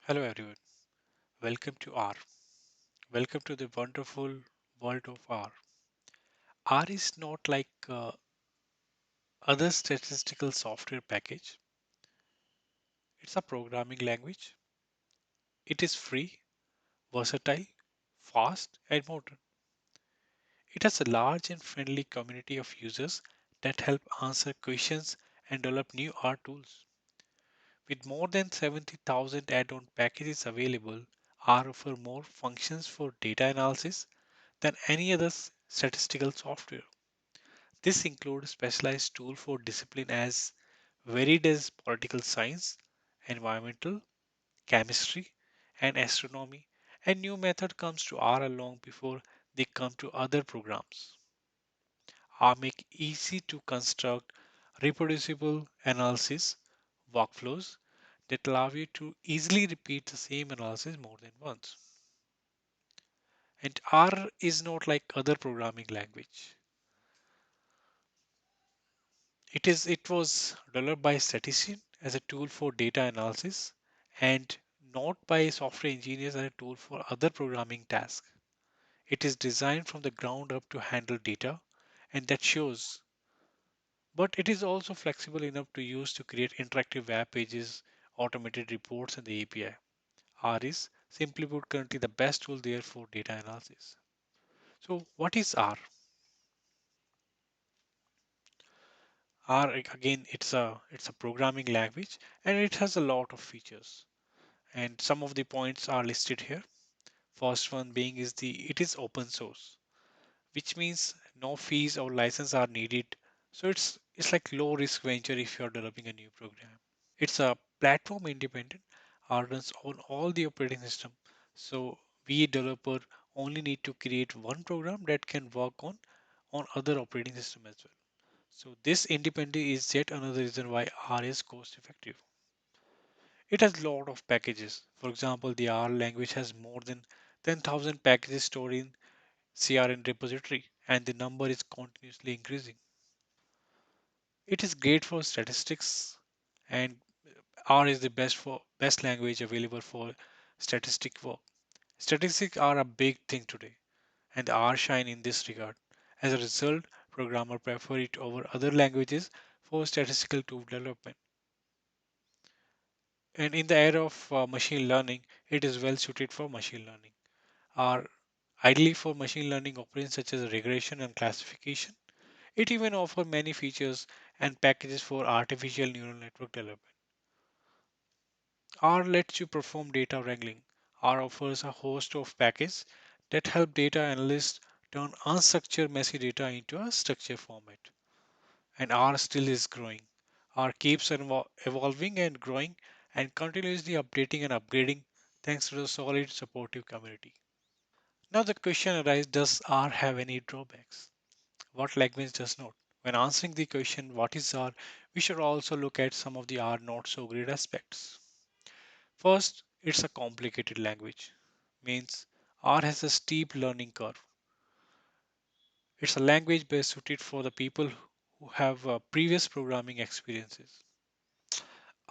Hello everyone, welcome to R. Welcome to the wonderful world of R. R is not like other statistical software package. It's a programming language. It is free, versatile, fast, and modern. It has a large and friendly community of users that help answer questions and develop new R tools. With more than 70,000 add-on packages available, R offers more functions for data analysis than any other statistical software. This includes specialized tools for discipline as varied as political science, environmental, chemistry, and astronomy, and new method comes to R long before they come to other programs. R make easy to construct reproducible analysis workflows that allow you to easily repeat the same analysis more than once. And R is not like other programming language. It was developed by statisticians as a tool for data analysis and not by software engineers as a tool for other programming tasks. It is designed from the ground up to handle data and that shows, but it is also flexible enough to use to create interactive web pages, automated reports and the API. R is simply put currently the best tool there for data analysis. So what is R? R again it's a programming language and it has a lot of features. And some of the points are listed here. First one being is the it is open source, which means no fees or license are needed. So it's like low risk venture if you're developing a new program. It's a platform independent, runs on all the operating system. So we developer only need to create one program that can work on other operating system as well. So this independence is yet another reason why R is cost effective. It has a lot of packages. For example, the R language has more than 10,000 packages stored in CRN repository, and the number is continuously increasing. It is great for statistics, and R is the best language available for statistic work. Statistics are a big thing today, and R shine in this regard. As a result, programmers prefer it over other languages for statistical tool development. And in the era of machine learning, it is well suited for machine learning. Are ideally for machine learning operations such as regression and classification. It even offers many features and packages for artificial neural network development. R lets you perform data wrangling. R offers a host of packages that help data analysts turn unstructured messy data into a structured format. And R still is growing. R keeps evolving and growing and continuously updating and upgrading thanks to the solid supportive community. Now the question arises, does R have any drawbacks? What language does not? When answering the question what is R, we should also look at some of the R not so great aspects. First, it's a complicated language. Means R has a steep learning curve. It's a language best suited for the people who have previous programming experiences.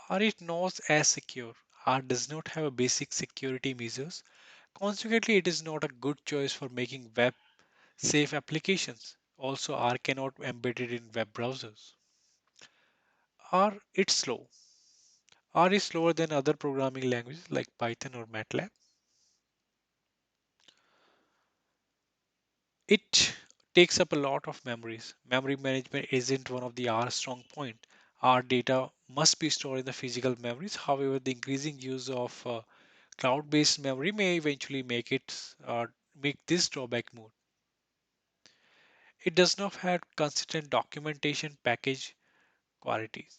R is not as secure. R does not have a basic security measures. Consequently, it is not a good choice for making web safe applications. Also, R cannot be embedded in web browsers. R it's slow. R is slower than other programming languages like Python or MATLAB. It takes up a lot of memories. Memory management isn't one of the R strong point. R data must be stored in the physical memories. However, the increasing use of cloud-based memory may eventually make this drawback more. It does not have consistent documentation package qualities.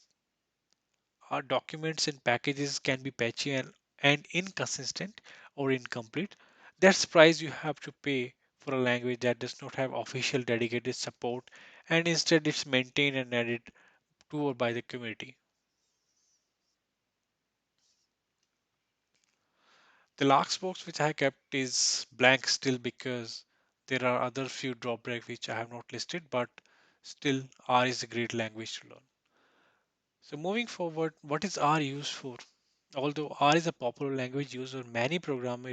Our documents and packages can be patchy and inconsistent or incomplete. That's the price you have to pay for a language that does not have official dedicated support and instead it's maintained and added to or by the community. The last box which I kept is blank still because there are other few drawbacks which I have not listed, but still R is a great language to learn. So moving forward, what is R used for? Although R is a popular language used on many programs,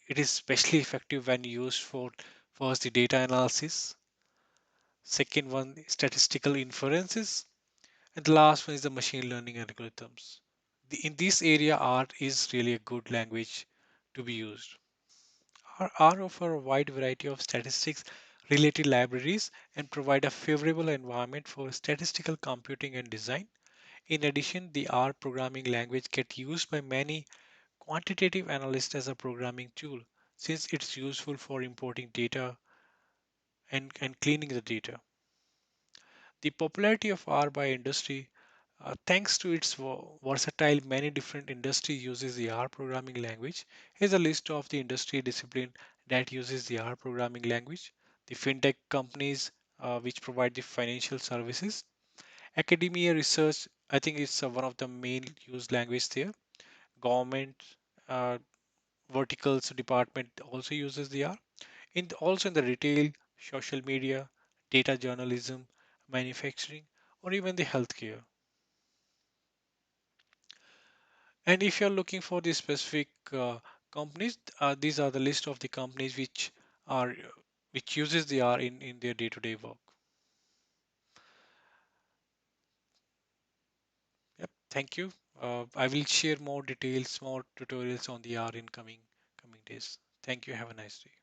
it is especially effective when used for first the data analysis, second one statistical inferences, and the last one is the machine learning algorithms. In this area, R is really a good language to be used. R offer a wide variety of statistics related libraries and provide a favorable environment for statistical computing and design. In addition, the R programming language gets used by many quantitative analysts as a programming tool since it's useful for importing data and cleaning the data. The popularity of R by industry, thanks to its versatile, many different industry uses the R programming language. Here's a list of the industry discipline that uses the R programming language. The fintech companies which provide the financial services, academia research. I think it's one of the main used language there. Government uh, verticals department also uses the R. Also in the retail, social media, data journalism, manufacturing, or even the healthcare. And if you're looking for the specific companies, these are the list of the companies are which uses the R in their day-to-day work. Yep, thank you. I will share more details, more tutorials on the R in coming days. Thank you. Have a nice day.